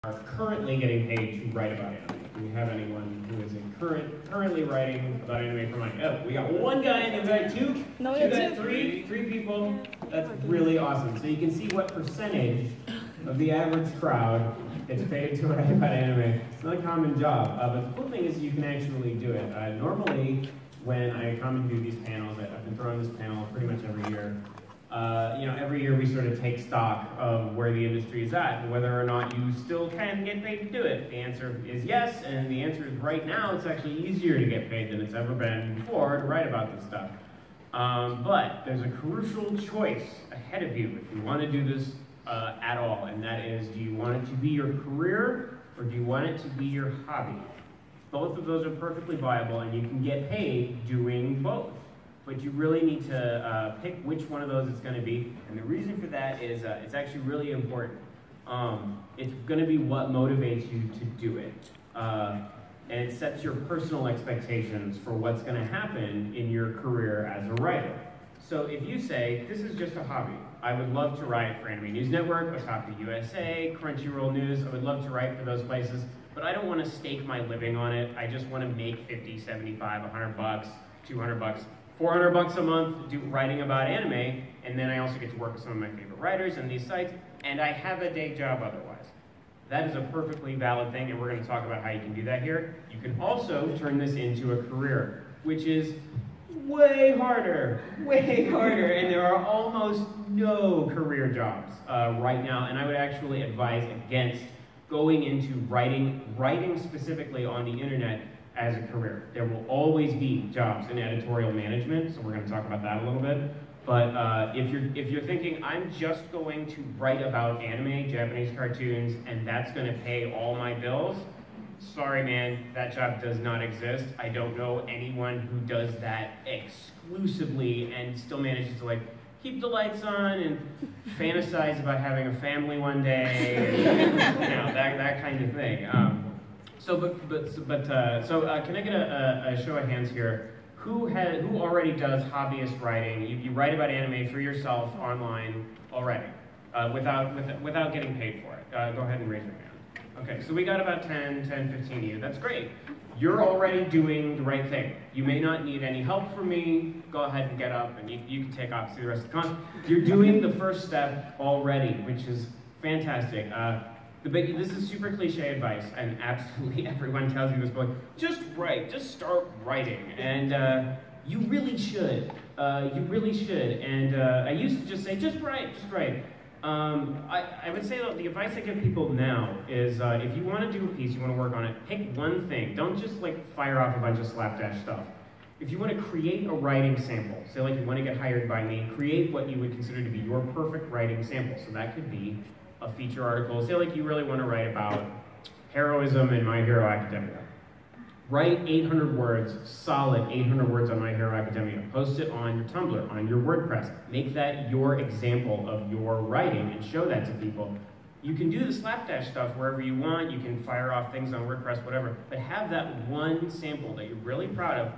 are currently getting paid to write about anime? Do we have anyone who is currently writing about anime for money? Oh, we got one guy and we got two. No, we got got three people. That's really awesome. So you can see what percentage of the average crowd gets paid to write about anime. It's not a common job, but the cool thing is you can actually do it. Normally, when I come and do these panels, I've been throwing this panel pretty much every year. Every year we sort of take stock of where the industry is at and whether or not you still can get paid to do it. The answer is yes, and the answer is right now it's actually easier to get paid than it's ever been before to write about this stuff. But there's a crucial choice ahead of you if you want to do this at all, and that is, do you want it to be your career or do you want it to be your hobby? Both of those are perfectly viable, and you can get paid doing both. But you really need to pick which one of those it's going to be. And the reason for that is it's actually really important. It's going to be what motivates you to do it. And it sets your personal expectations for what's going to happen in your career as a writer. So if you say, this is just a hobby, I would love to write for Anime News Network, Otaku USA, Crunchyroll News, I would love to write for those places, but I don't want to stake my living on it. I just want to make 50, 75, 100 bucks, 200 bucks, 400 bucks a month writing about anime, and then I also get to work with some of my favorite writers on these sites, and I have a day job otherwise. That is a perfectly valid thing, and we're going to talk about how you can do that here. You can also turn this into a career, which is way harder, and there are almost no career jobs right now, and I would actually advise against going into writing specifically on the internet as a career. There will always be jobs in editorial management, so we're going to talk about that a little bit. But if you're thinking, I'm just going to write about anime, Japanese cartoons, and that's going to pay all my bills, sorry man, that job does not exist. I don't know anyone who does that exclusively and still manages to keep the lights on and fantasize about having a family one day, and, that kind of thing. So can I get a show of hands here? Who already does hobbyist writing? You write about anime for yourself online already, without getting paid for it. Go ahead and raise your hand. Okay, so we got about 10, 15 of you. That's great. You're already doing the right thing. You may not need any help from me. Go ahead and get up, and you can take off to the rest of the con. You're doing the first step already, which is fantastic. This is super cliche advice, and absolutely everyone tells you this, but just write, just start writing, and you really should. And I used to just say, just write. I would say that the advice I give people now is, if you want to do a piece, you want to work on it, pick one thing. Don't just fire off a bunch of slapdash stuff. If you want to create a writing sample, say you want to get hired by me, create what you would consider to be your perfect writing sample. So that could be a feature article. Say you really want to write about heroism in My Hero Academia. Write 800 words, solid 800 words on My Hero Academia. Post it on your Tumblr, on your WordPress. Make that your example of your writing and show that to people. You can do the slapdash stuff wherever you want. You can fire off things on WordPress, whatever. But have that one sample that you're really proud of,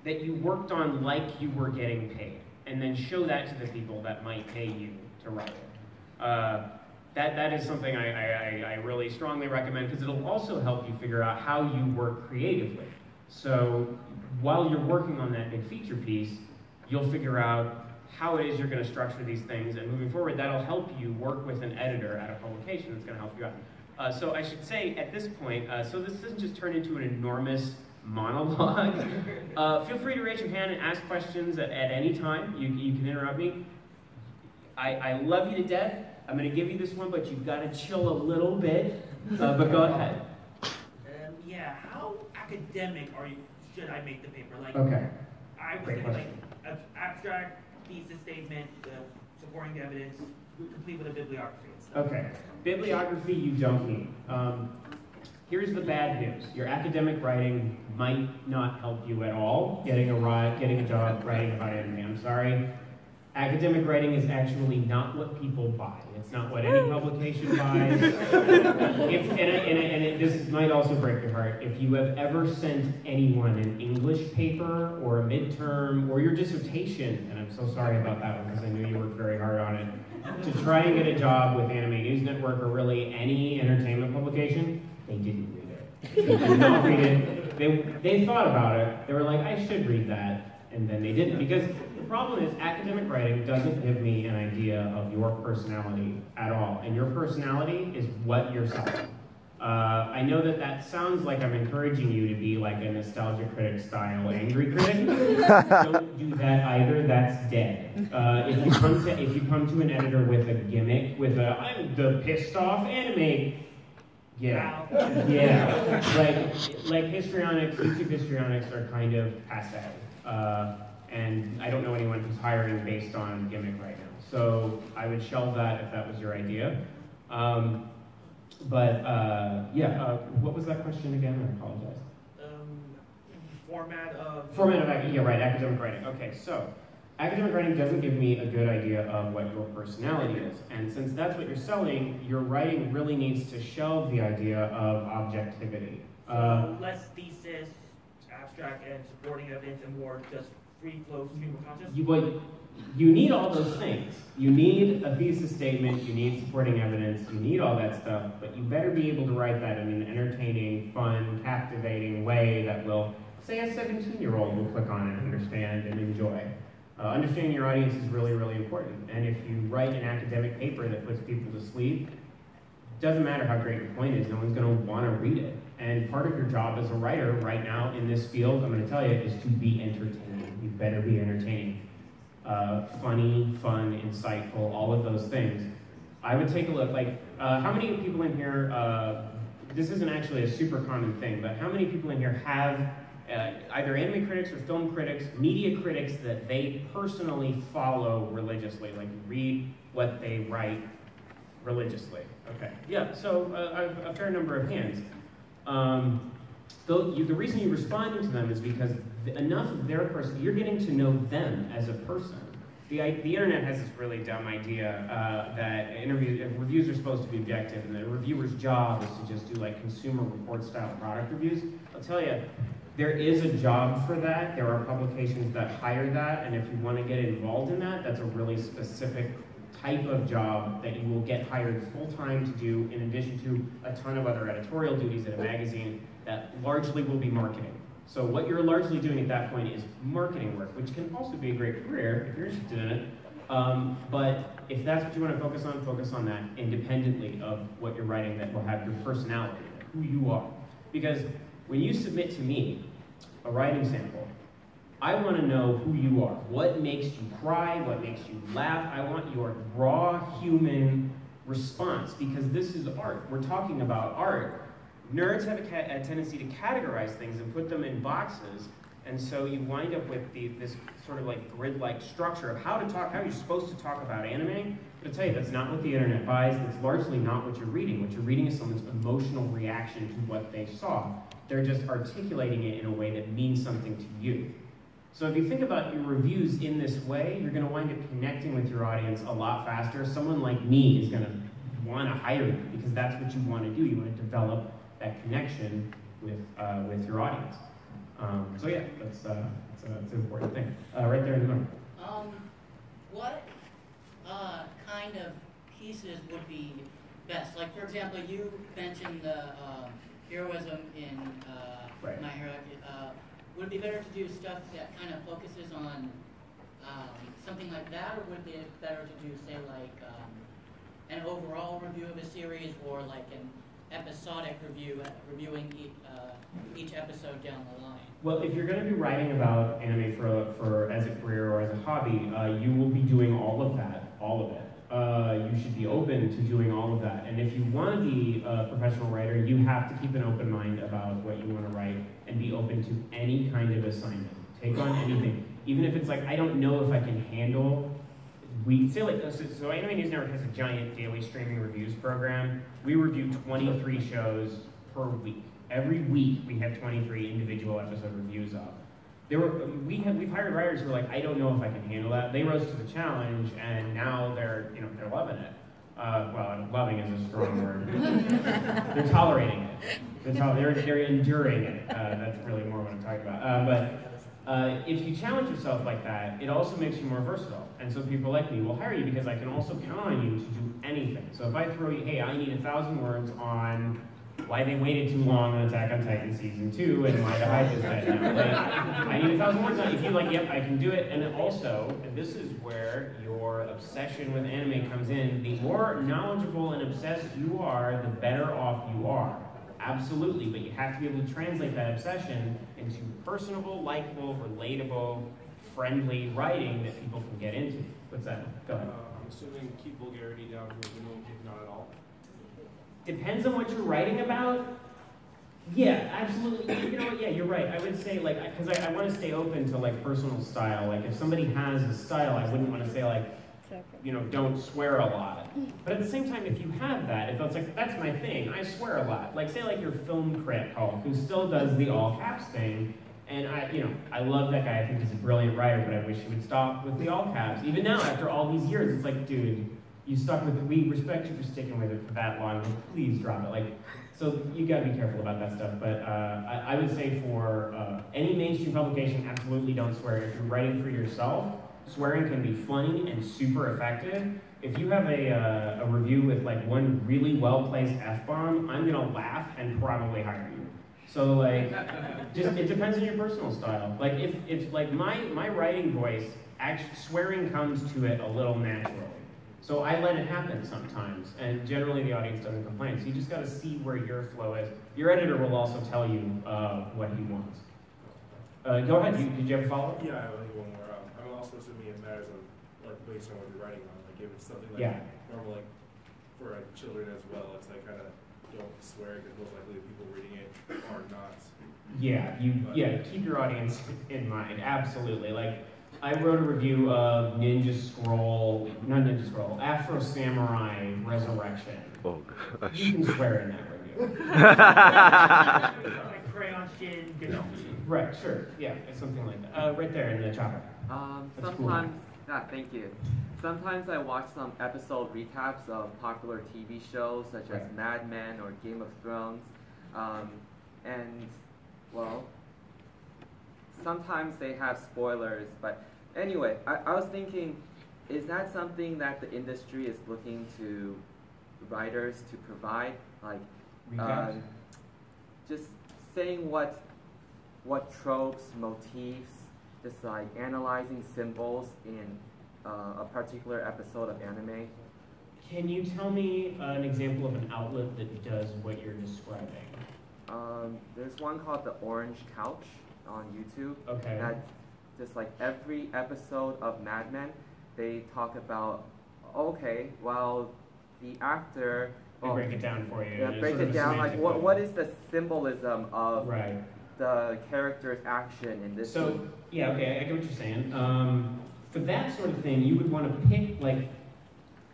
that you worked on like you were getting paid. And then show that to the people that might pay you to write it. That is something I really strongly recommend, because it'll also help you figure out how you work creatively. So while you're working on that big feature piece, you'll figure out how it is you're going to structure these things, and moving forward, that'll help you work with an editor at a publication that's going to help you out. So I should say at this point, so this doesn't just turn into an enormous monologue. Feel free to raise your hand and ask questions at any time. You can interrupt me. I love you to death. I'm going to give you this one, but you've got to chill a little bit. But go ahead. Yeah, how academic should I make the paper? Okay. I was thinking abstract, thesis statement, supporting the evidence, complete with a bibliography and stuff. Okay. Bibliography you don't need. Here's the bad news. Your academic writing might not help you at all getting a job writing about anime. I'm sorry. Academic writing is actually not what people buy. It's not what any publication buys. This might also break your heart. If you have ever sent anyone an English paper or a midterm or your dissertation, and I'm so sorry about that one because I know you worked very hard on it, to try and get a job with Anime News Network or really any entertainment publication, they didn't read it. They did not read it. They thought about it. They were like, I should read that, and then they didn't. Because the problem is academic writing doesn't give me an idea of your personality at all. And your personality is what you're selling. I know that sounds like I'm encouraging you to be like a nostalgia critic style angry critic. Don't do that either, that's dead. If you come to an editor with a gimmick, with a, I'm the pissed off anime, yeah. Like histrionics, YouTube histrionics are kind of passe. And I don't know anyone who's hiring based on gimmick right now. So I would shelve that if that was your idea. What was that question again? I apologize. Format of, academic writing. Okay, so academic writing doesn't give me a good idea of what your personality is. And since that's what you're selling, your writing really needs to shelve the idea of objectivity. So less thesis, abstract, and supporting evidence, and more just free flow stream of consciousness? You need all those things. You need a thesis statement, you need supporting evidence, you need all that stuff, but you better be able to write that in an entertaining, fun, captivating way that will, say a 17-year-old will click on it, understand, and enjoy. Understanding your audience is really, really important. And if you write an academic paper that puts people to sleep, it doesn't matter how great your point is, no one's going to want to read it. And part of your job as a writer right now in this field, I'm going to tell you, is to be entertaining. You better be entertaining. Funny, fun, insightful, all of those things. I would take a look, how many people in here, this isn't actually a super common thing, but how many people in here have either anime critics or film critics, media critics that they personally follow religiously, like read what they write religiously? Okay, yeah, so a fair number of hands. The reason you're responding to them is because enough of their person, you're getting to know them as a person. The internet has this really dumb idea that reviews are supposed to be objective, and the reviewer's job is to just do like consumer report style product reviews. I'll tell you, there is a job for that. There are publications that hire that, and if you want to get involved in that, that's a really specific type of job that you will get hired full-time to do, in addition to a ton of other editorial duties at a magazine that largely will be marketing. So what you're largely doing at that point is marketing work, which can also be a great career if you're interested in it. But if that's what you want to focus on that independently of what you're writing that will have your personality, who you are. Because when you submit to me a writing sample, I want to know who you are. What makes you cry? What makes you laugh? I want your raw human response, because this is art. We're talking about art. Nerds have a tendency to categorize things and put them in boxes, and so you wind up with this sort of like grid-like structure of how you're supposed to talk about anime. But I'll tell you, that's not what the internet buys. That's largely not what you're reading. What you're reading is someone's emotional reaction to what they saw. They're just articulating it in a way that means something to you. So if you think about your reviews in this way, you're going to wind up connecting with your audience a lot faster. Someone like me is going to want to hire you because that's what you want to do. You want to develop that connection with your audience. So yeah, that's an important thing. Right there in the middle. What kind of pieces would be best? Like, for example, you mentioned the heroism in right. My Hero. Would it be better to do stuff that kind of focuses on something like that, or would it be better to do, say, like an overall review of a series, or like an episodic review, reviewing each episode down the line? Well, if you're going to be writing about anime for as a career or as a hobby, you will be doing all of that, all of it. You should be open to doing all of that. And if you want to be a professional writer, you have to keep an open mind about what you want to write and be open to any kind of assignment. Take on anything. Even if it's like, I don't know if I can handle, so Anime News Network has a giant daily streaming reviews program. We review 23 shows per week. Every week we have 23 individual episode reviews up. We've hired writers who are like, I don't know if I can handle that. They rose to the challenge, and now they're loving it. Well, loving is a strong word. They're tolerating it. They're enduring it. That's really more what I'm talking about. If you challenge yourself like that, it also makes you more versatile. And so people like me will hire you because I can also count on you to do anything. So if I throw you, hey, I need 1,000 words on why they waited too long on Attack on Titan Season 2 and why the hype is dead now. Like, I need 1,000 words on it. If you're like, yep, I can do it. And then also, and this is where your obsession with anime comes in, the more knowledgeable and obsessed you are, the better off you are. Absolutely, but you have to be able to translate that obsession into personable, likable, relatable, friendly writing that people can get into. What's that? Go ahead. I'm assuming keep vulgarity down to a minimum, if not at all. Depends on what you're writing about. Yeah, absolutely. You know what? Yeah, you're right. I would say, like, because I want to stay open to, like, personal style. Like, if somebody has a style, I wouldn't want to say, like, you know, don't swear a lot. But at the same time, if you have that, if it's like, that's my thing, I swear a lot. Like, say, like, your film critic, Hulk, who still does the all caps thing, and I love that guy. I think he's a brilliant writer, but I wish he would stop with the all caps. Even now, after all these years, it's like, dude, you stuck with it. We respect you for sticking with it for that long, but please drop it. Like, so you gotta be careful about that stuff. But I would say for any mainstream publication, absolutely don't swear. If you're writing for yourself, swearing can be funny and super effective. If you have a review with like one really well-placed F-bomb, I'm gonna laugh and probably hire you. So like, just it depends on your personal style. Like if like my writing voice, actually swearing comes to it a little naturally. So I let it happen sometimes, and generally the audience doesn't complain. So you just gotta see where your flow is. Your editor will also tell you what he wants. Go ahead, did you have a follow-up? Yeah, I think one more. I'm also assuming it matters on, like, based on what you're writing on. Like if it's something like normal, like for like children as well, it's like kind of don't swear because most likely the people reading it are not. Yeah, keep your audience in mind. Absolutely. Like I wrote a review of Afro Samurai Resurrection. Oh gosh. You can swear in that review. Like crayon shin, you know. Right, sure. Yeah, it's something like that. Right there in the chopper. Sometimes, thank you. Sometimes I watch some episode recaps of popular TV shows such as Mad Men or Game of Thrones. And, well, sometimes they have spoilers. But anyway, I was thinking, is that something that the industry is looking to writers to provide? Like, just saying what tropes, motifs, just like analyzing symbols in a particular episode of anime. Can you tell me an example of an outlet that does what you're describing? There's one called The Orange Couch on YouTube. Okay. That's just like every episode of Mad Men, they talk about, okay, well, the actor... They break it down for you. Yeah, break it down, like what is the symbolism of the character's action in this So, scene? yeah, okay, I get what you're saying. For that sort of thing, you would want to pick, like,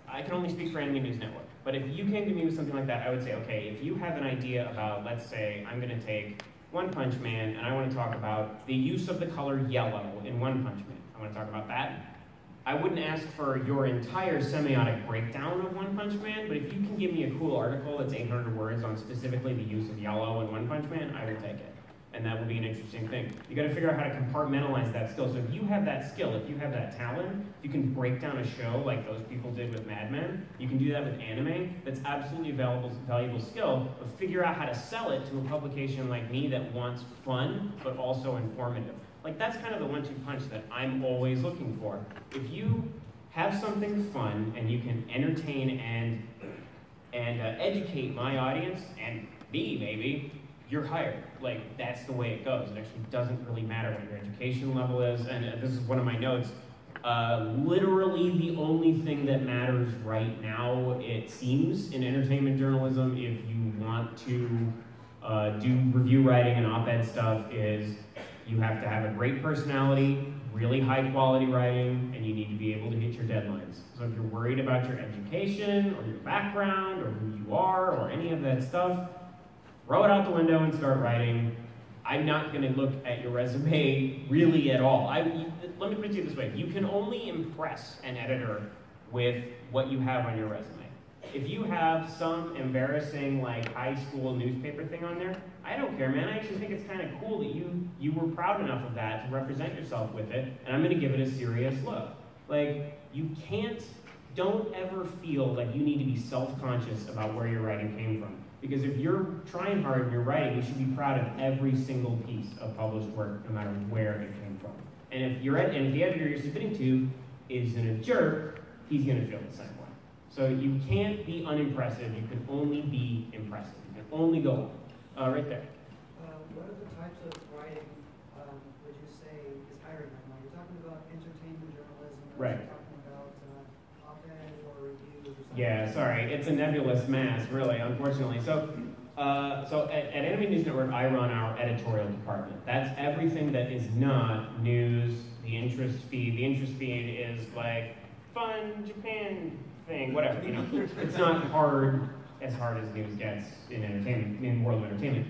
I can only speak for Anime News Network, but if you came to me with something like that, I would say, okay, if you have an idea about, let's say, I'm going to take One Punch Man, and I want to talk about the use of the color yellow in One Punch Man. I want to talk about that. I wouldn't ask for your entire semiotic breakdown of One Punch Man, but if you can give me a cool article that's 800 words on specifically the use of yellow in One Punch Man, I will take it. And that would be an interesting thing. You got to figure out how to compartmentalize that skill. So if you have that skill, if you have that talent, you can break down a show like those people did with Mad Men. You can do that with anime. That's absolutely valuable skill. But figure out how to sell it to a publication like me that wants fun, but also informative. Like that's kind of the 1-2 punch that I'm always looking for. If you have something fun and you can entertain and educate my audience and me maybe, you're hired. Like that's the way it goes. It actually doesn't really matter what your education level is. And this is one of my notes. Literally the only thing that matters right now, it seems, in entertainment journalism, if you want to do review writing and op-ed stuff, is you have to have a great personality, really high quality writing, and you need to be able to hit your deadlines. So if you're worried about your education or your background or who you are or any of that stuff, throw it out the window and start writing. I'm not going to look at your resume really at all. Let me put it to you this way. You can only impress an editor with what you have on your resume. If you have some embarrassing like high school newspaper thing on there, I don't care, man. I actually think it's kind of cool that you were proud enough of that to represent yourself with it, and I'm going to give it a serious look. Like, don't ever feel like you need to be self-conscious about where your writing came from. Because if you're trying hard in your writing, you should be proud of every single piece of published work, no matter where it came from. And if the editor you're submitting to isn't a jerk, he's going to feel the same way. So you can't be unimpressive. You can only be impressive. You can only go up. Right there. What are the types of writing would you say is hiring right now? You're talking about entertainment journalism. Right. You're talking about op-ed or reviews or something. Yeah, sorry. It's a nebulous mass, really, unfortunately. So at Anime News Network, I run our editorial department. That's everything that is not news, the interest feed. The interest feed is like fun Japan thing, whatever, you know. It's not as hard as news gets in entertainment, in world of entertainment.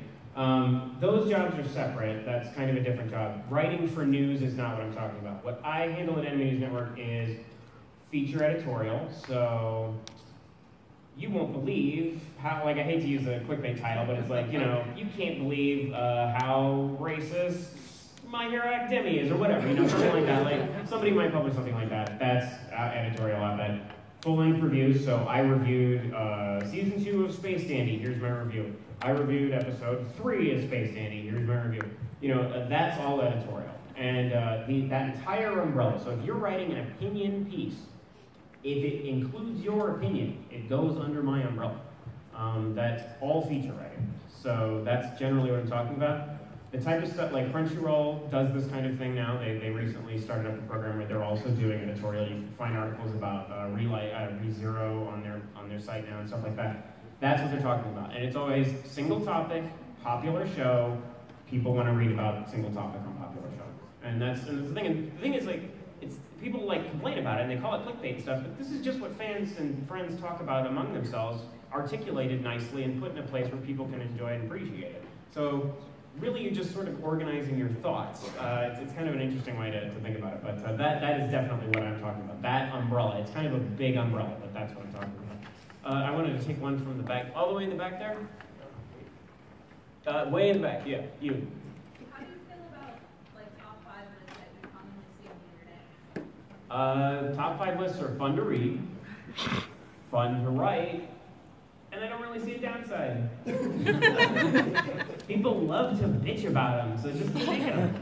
Those jobs are separate. That's kind of a different job. Writing for news is not what I'm talking about. What I handle at Anime News Network is feature editorial. So you won't believe how, like, I hate to use a clickbait title, but it's like, you know, you can't believe how racist My Hero Academia is, or whatever, you know, something like that. Like, somebody might publish something like that. That's editorial op-ed. Full-length reviews, so I reviewed Season 2 of Space Dandy, here's my review. I reviewed Episode 3 of Space Dandy, here's my review. You know, that's all editorial. And that entire umbrella, so if you're writing an opinion piece, if it includes your opinion, it goes under my umbrella. That's all feature writing. So that's generally what I'm talking about. The type of stuff, like Crunchyroll does this kind of thing now. They recently started up a program where they're also doing editorial. You can find articles about ReZero on their site now and stuff like that. That's what they're talking about. And it's always single topic, popular show. People want to read about single topic on popular show. And that's the thing. And the thing is, like, people like complain about it and they call it clickbait stuff, but this is just what fans and friends talk about among themselves, articulated nicely and put in a place where people can enjoy and appreciate it. So really, you're just sort of organizing your thoughts. It's kind of an interesting way to think about it, but that is definitely what I'm talking about. That umbrella, it's kind of a big umbrella, but that's what I'm talking about. I wanted to take one from the back, all the way in the back there. Way in the back, yeah, you. How do you feel about like top 5 lists that you commonly see on the internet? Top 5 lists are fun to read, fun to write, and I don't really see a downside. People love to bitch about them, so just keep making them.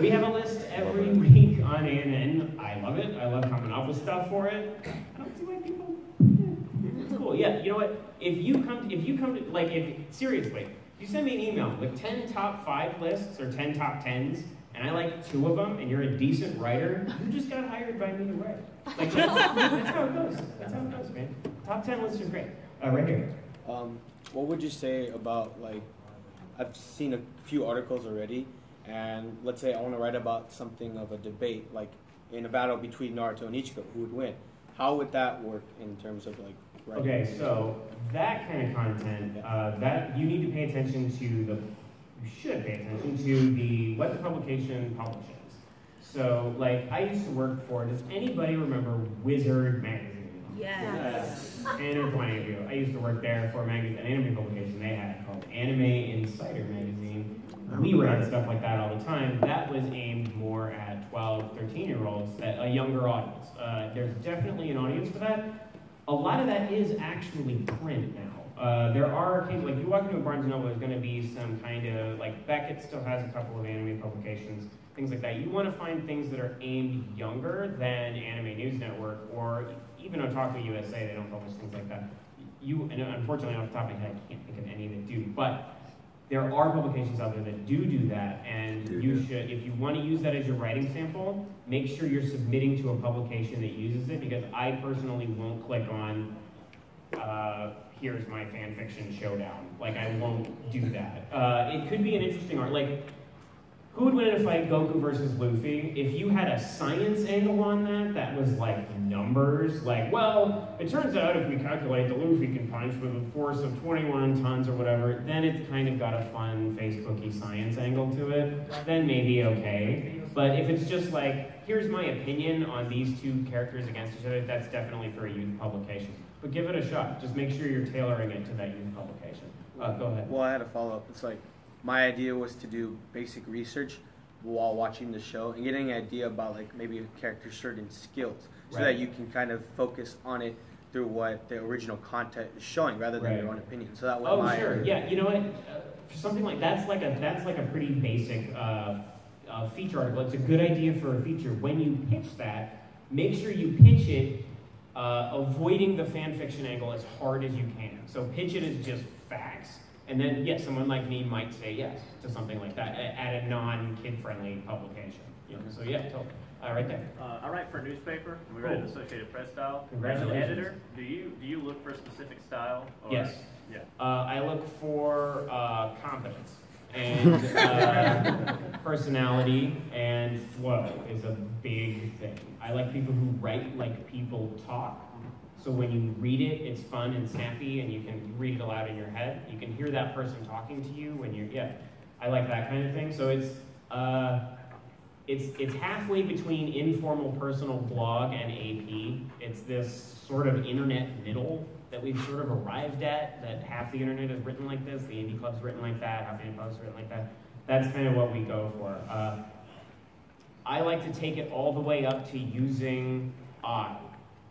We have a list every week on ANN. I love it. I love coming up with stuff for it. I don't see why people. Yeah, it's cool. Yeah, you know what? If you come to like, seriously, you send me an email with 10 top 5 lists or 10 top 10s, and I like 2 of them, and you're a decent writer, you just got hired by me to write. Like, that's how it goes. That's how it goes, man. Top 10 lists are great. Right here. What would you say about, like, I've seen a few articles already, and let's say I want to write about something of a debate, like in a battle between Naruto and Ichigo, who would win? How would that work in terms of, like, writing? Okay, so that kind of content, that you need to pay attention to you should pay attention to what the publication publishes. So, like, I used to work for, does anybody remember Wizard magazine? Yes. And there are plenty of you. I used to work there for an anime publication they had called Anime Insider magazine. We read stuff like that all the time. That was aimed more at 12, 13-year-olds, a younger audience. There's definitely an audience for that. A lot of that is actually print now. There are occasions, like if you walk into a Barnes & Noble, there's going to be some kind of, like Beckett still has a couple of anime publications, things like that. You want to find things that are aimed younger than Anime News Network, or even Otaku USA, they don't publish things like that. And unfortunately, off the top of my head, I can't think of any that do, but there are publications out there that do that, and you should, if you want to use that as your writing sample, make sure you're submitting to a publication that uses it, because I personally won't click on, here's my fan fiction showdown. Like, I won't do that. It could be an interesting art, like, who would win in a fight, Goku versus Luffy? If you had a science angle on that was like numbers, like, well, it turns out if we calculate the Luffy can punch with a force of 21 tons or whatever, then it's kind of got a fun Facebooky science angle to it. Then maybe okay. But if it's just like, here's my opinion on these two characters against each other, that's definitely for a youth publication. But give it a shot. Just make sure you're tailoring it to that youth publication. Go ahead. Well, I had a follow-up. It's like, my idea was to do basic research while watching the show and getting an idea about like maybe a character's certain skills, so that you can kind of focus on it through what the original content is showing rather than your own opinion. So that way sure. Yeah, you know what? For something like that's like a pretty basic feature article. It's a good idea for a feature. When you pitch that, make sure you pitch it avoiding the fan fiction angle as hard as you can. So pitch it as just facts. And then, yes, someone like me might say yes to something like that at a non-kid-friendly publication. You know, so yeah, totally. Right there. I write for a newspaper, and we write an Associated Press style. Congratulations. As an editor, do you look for a specific style? Or, yes. Yeah. I look for competence and personality, and flow is a big thing. I like people who write like people talk. So when you read it, it's fun and snappy, and you can read it aloud in your head. You can hear that person talking to you when you're, I like that kind of thing. So it's halfway between informal personal blog and AP. It's this sort of internet middle that we've sort of arrived at, that half the internet is written like this, the indie club's written like that, half the indie club's written like that. That's kind of what we go for. I like to take it all the way up to using I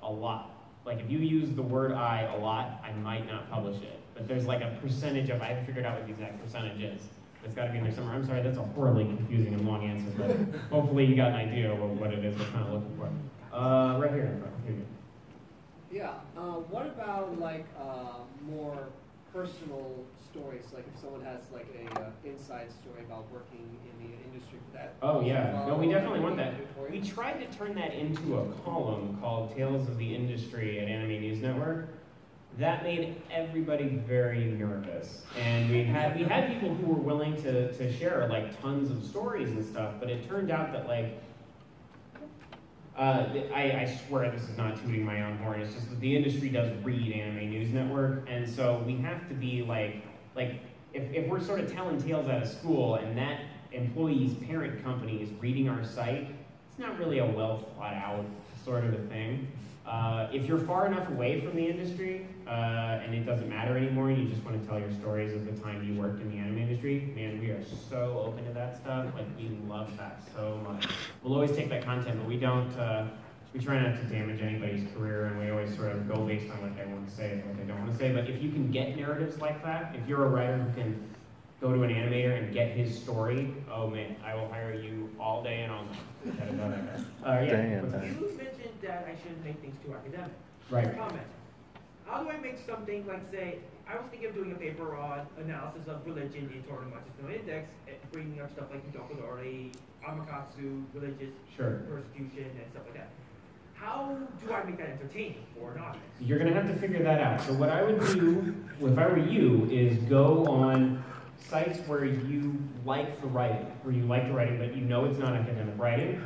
a lot. Like if you use the word I a lot, I might not publish it. But there's like a percentage of, I haven't figured out what the exact percentage is. It's got to be in there somewhere. I'm sorry, that's a horribly confusing and long answer, but hopefully you got an idea of what it is we're kind of looking for. Right here in front. Here you go. Yeah. What about like more personal stories? Like if someone has like a inside story about working in the industry, that. Oh yeah. No, we definitely want that. We tried to turn that into a column called Tales of the Industry at Anime News Network. That made everybody very nervous, and we had people who were willing to share like tons of stories and stuff, but it turned out that like I swear this is not tooting my own horn. It's just that the industry does read Anime News Network, and so we have to be like if we're sort of telling tales out of school and that employee's parent company is reading our site, it's not really a well thought out sort of a thing. If you're far enough away from the industry and it doesn't matter anymore, and you just want to tell your stories of the time you worked in the anime industry, man, we are so open to that stuff. Like, we love that so much. We'll always take that content, but we don't, we try not to damage anybody's career, and we always sort of go based on what they want to say and what they don't want to say. But if you can get narratives like that, if you're a writer who can go to an animator and get his story, oh man, I will hire you all day and all night. You mentioned that I shouldn't make things too academic. Right. Comment. How do I make something like, say, I was thinking of doing a paper on analysis of religion in Torah Marxist Index, bringing up stuff like Hidokadori, Amakatsu, religious persecution, and stuff like that. How do I make that entertaining for an audience? You're going to have to figure that out. So what I would do, if I were you, is go on sites where you like the writing, but you know it's not academic writing.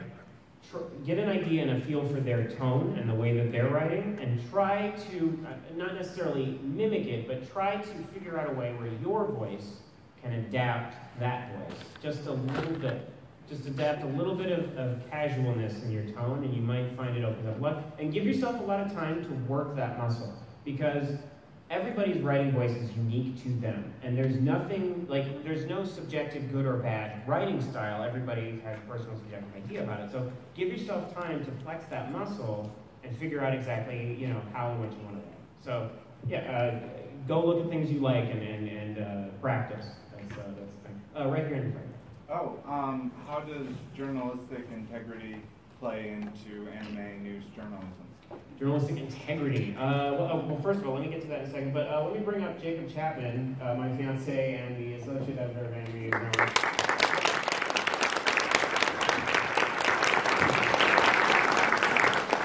Get an idea and a feel for their tone and the way that they're writing, and try to, not necessarily mimic it, but try to figure out a way where your voice can adapt that voice just a little bit. Just adapt a little bit of casualness in your tone, and you might find it opens up a lot. And give yourself a lot of time to work that muscle, because everybody's writing voice is unique to them, and there's nothing, like, there's no subjective good or bad writing style. Everybody has a personal subjective idea about it. So give yourself time to flex that muscle and figure out exactly, you know, how and what you want to write. So yeah, go look at things you like and practice. That's the thing. Right here in front. How does journalistic integrity play into anime news journalism? Journalistic integrity. Well, first of all, let me get to that in a second, but let me bring up Jacob Chapman, my fiance and the associate editor of Anime News Network.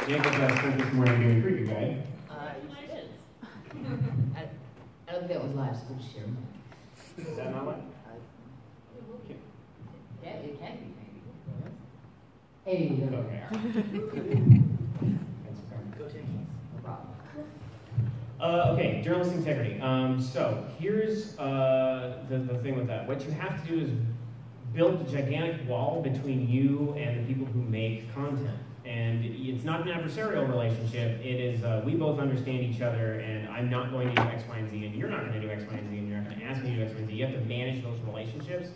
Jacob spent this morning doing Creepy Guide. I don't think that was live, so just share mine. Is that not live? Yeah, it can be. Hey, okay. Okay, journalistic integrity. So here's the thing with that. What you have to do is built a gigantic wall between you and the people who make content. And it's not an adversarial relationship. It is, we both understand each other, and I'm not going to do X, Y, and Z, and you're not going to do X, Y, and Z, and you're not going to ask me to do X, Y, and Z. You have to manage those relationships.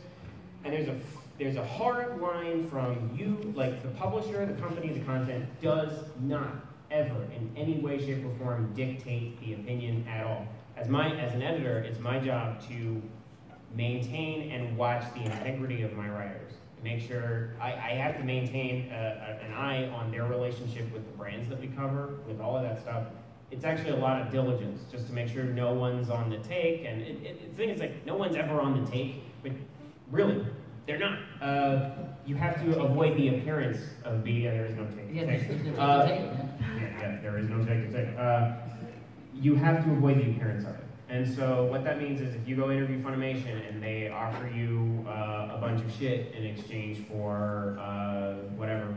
And there's a hard line from you, like the publisher, the company, the content does not ever in any way, shape, or form dictate the opinion at all. As an editor, it's my job to maintain and watch the integrity of my writers. Make sure I have to maintain an eye on their relationship with the brands that we cover, with all of that stuff. It's actually a lot of diligence just to make sure no one's on the take. And the thing is, like, no one's ever on the take, but really, they're not. You have to avoid the appearance of being, there is no take. Yeah, there is no take to take. You have to avoid the appearance of it. And so what that means is if you go interview Funimation and they offer you a bunch of shit in exchange for whatever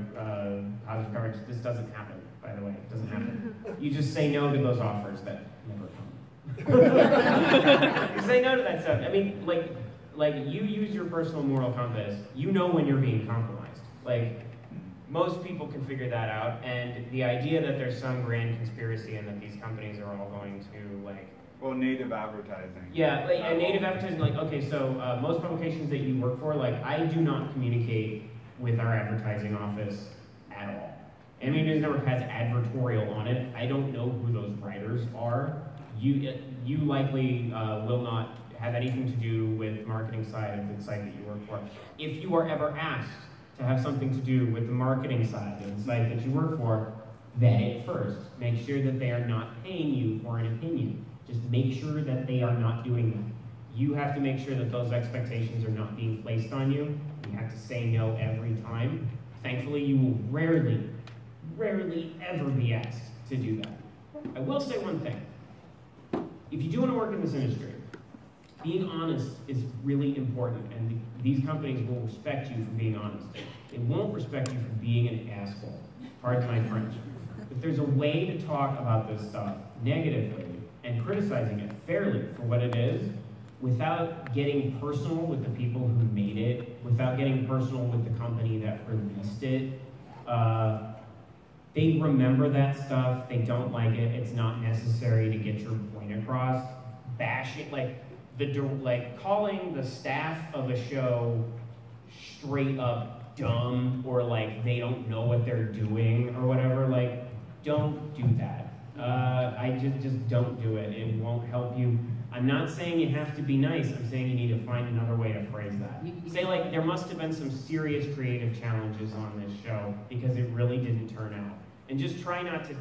positive coverage, this doesn't happen, by the way. It doesn't happen. You just say no to those offers that never come. You say no to that stuff. I mean, like you use your personal moral compass. You know when you're being compromised. Like, most people can figure that out, and the idea that there's some grand conspiracy and that these companies are all going to, like... Well, native advertising. Yeah, like, and native advertising, like, okay, so most publications that you work for, like, I do not communicate with our advertising office at all. Anime News Network has advertorial on it. I don't know who those writers are. You likely will not have anything to do with the marketing side of the site that you work for. If you are ever asked to have something to do with the marketing side of the site that you work for, vet it first. Make sure that they are not paying you for an opinion. Just make sure that they are not doing that. You have to make sure that those expectations are not being placed on you. You have to say no every time. Thankfully, you will rarely ever be asked to do that. I will say one thing. If you do want to work in this industry, being honest is really important, and these companies will respect you for being honest. They won't respect you for being an asshole. Pardon my French. If there's a way to talk about this stuff negatively and criticizing it fairly for what it is, without getting personal with the people who made it, without getting personal with the company that released it, they remember that stuff, they don't like it, it's not necessary to get your point across. Bash it, like calling the staff of a show straight up dumb, or like they don't know what they're doing or whatever, like, don't do that. I just don't do it. It won't help you. I'm not saying you have to be nice. I'm saying you need to find another way to phrase that. Say, like, there must have been some serious creative challenges on this show because it really didn't turn out. And just try not to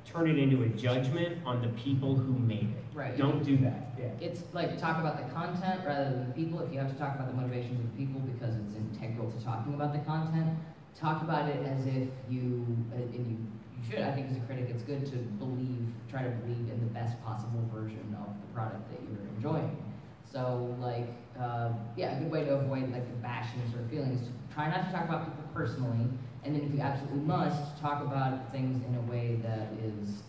turn it into a judgment on the people who made it. Right. Don't do that. Yeah. It's like talk about the content rather than the people. If you have to talk about the motivations of the people because it's integral to talking about the content, talk about it as if you should. I think as a critic, it's good to try to believe in the best possible version of the product that you're enjoying. So, like, yeah, a good way to avoid like the bashing sort of feeling is to try not to talk about people personally, and then if you absolutely must, talk about things in a way that is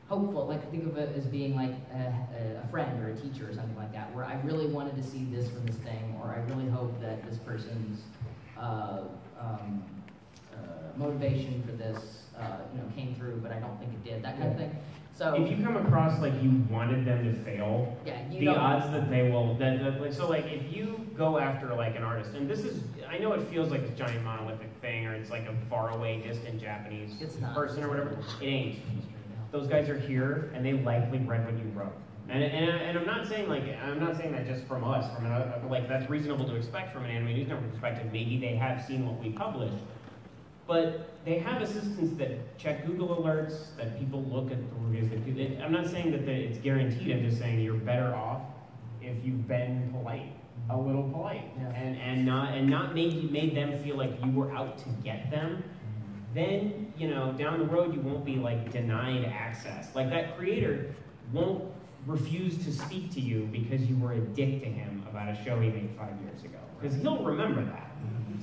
hopeful. Like, think of it as being like a friend or a teacher or something like that, where I really wanted to see this from this thing, or I really hope that this person's motivation for this came through, but I don't think it did, that kind of thing. So if you come across like you wanted them to fail, yeah, the odds that they will, so like if you go after like an artist, and this is, I know it feels like a giant monolithic thing, or it's like a faraway, distant Japanese person or whatever, it ain't. Those guys are here, and they likely read what you wrote. And I'm not saying that just from us, like that's reasonable to expect from an Anime News Network perspective. Maybe they have seen what we published. But they have assistants that check Google alerts, that people look at the reviews. I'm not saying that it's guaranteed, I'm just saying you're better off if you've been polite, a little polite, yeah. and not made them feel like you were out to get them. Then, down the road you won't be like denied access. Like that creator won't refuse to speak to you because you were a dick to him about a show he made 5 years ago. Because he'll remember that.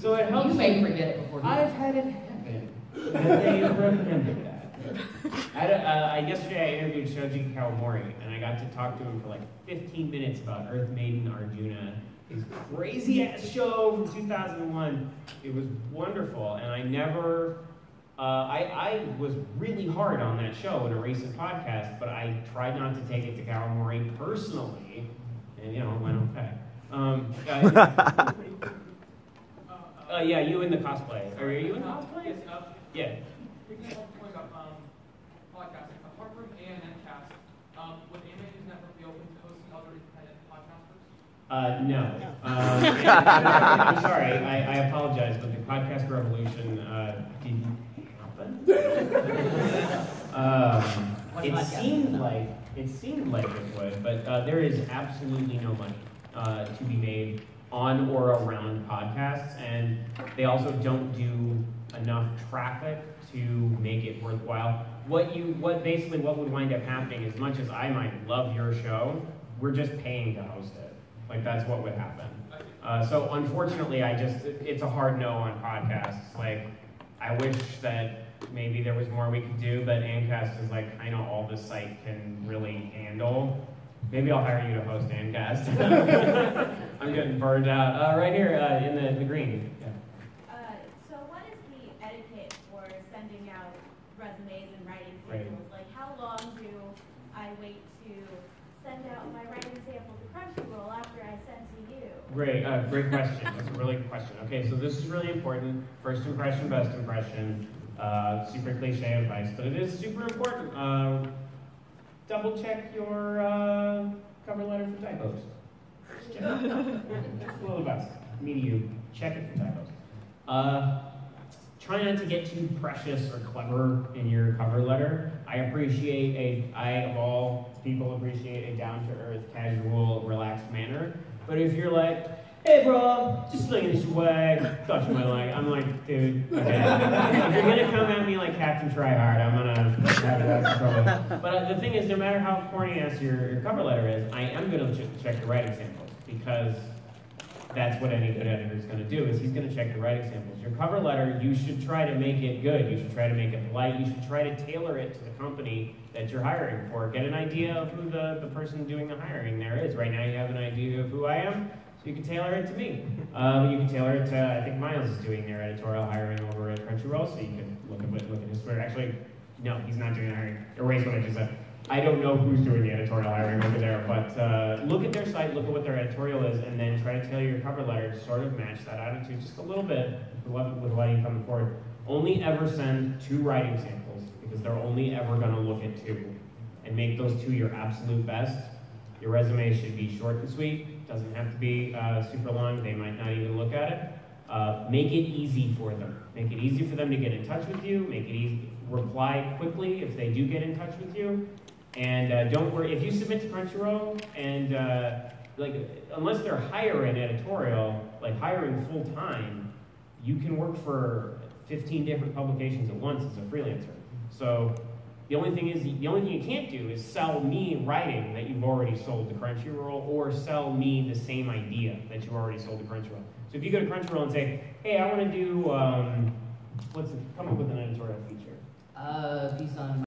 So it helps. You may forget it before. I've had it happen. That they remembered that. Yesterday I interviewed Shoji Kawamori, and I got to talk to him for like 15 minutes about Earth Maiden, Arjuna, his crazy-ass show from 2001. It was wonderful, and I never... I was really hard on that show in a recent podcast, but I tried not to take it to Calamari personally, and, it went okay. Yeah, you in the cosplay. Are you in cosplay? Yeah. Picking up on the point about podcasting, apart from ANNcast, would Anime News Network be open to hosting other independent podcasters? No. I'm sorry, I apologize, but the podcast revolution didn't happen. It seemed like it would, but there is absolutely no money to be made on or around podcasts, and they also don't do enough traffic to make it worthwhile. What would wind up happening, as much as I might love your show, we're just paying to host it. Like, that's what would happen. So unfortunately, it's a hard no on podcasts. Like, I wish that maybe there was more we could do, but Ancast is like kind of all the site can really handle. Maybe I'll hire you to host Ancast. I'm getting burned out. Right here in the green. Yeah. So what is the etiquette for sending out resumes and writing Right. samples? Like, how long do I wait to send out my writing sample to Crunchyroll after I send to you? Great question. That's a really good question. Okay, so this is really important. First impression, best impression. Super cliche advice, but it is super important. Double check your cover letter for typos. Just check it. Just a little advice. Me to you. Check it for typos. Try not to get too precious or clever in your cover letter. I of all people, appreciate a down-to-earth, casual, relaxed manner. But if you're like, hey bro, just slinging this away, thought you might like it. I'm like, dude, okay. If you're gonna come at me like Captain Tryhard, I'm gonna have some trouble. But the thing is, no matter how corny-ass your cover letter is, I am gonna check your writing samples, because that's what any good editor is gonna do, is he's gonna check your writing samples. Your cover letter, you should try to make it good. You should try to make it polite. You should try to tailor it to the company that you're hiring for. Get an idea of who the person doing the hiring there is. Right now you have an idea of who I am. You can tailor it to me. You can tailor it to, I think Miles is doing their editorial hiring over at Crunchyroll, so you can look at his Twitter. Actually, no, he's not doing the hiring. Erase what I just said. I don't know who's doing the editorial hiring over there, but look at their site, look at what their editorial is, and then try to tailor your cover letter to sort of match that attitude just a little bit with what you coming forward. Only ever send 2 writing samples, because they're only ever going to look at 2, and make those 2 your absolute best. Your resume should be short and sweet. Doesn't have to be super long. They might not even look at it. Make it easy for them. Make it easy for them to get in touch with you. Make it easy. Reply quickly if they do get in touch with you. And don't worry, if you submit to Crunchyroll and unless they're hiring editorial, like hiring full time, you can work for 15 different publications at once as a freelancer. So the only thing you can't do is sell me writing that you've already sold to Crunchyroll, or sell me the same idea that you've already sold to Crunchyroll. So if you go to Crunchyroll and say, hey, I want to do, come up with an editorial feature. Piece on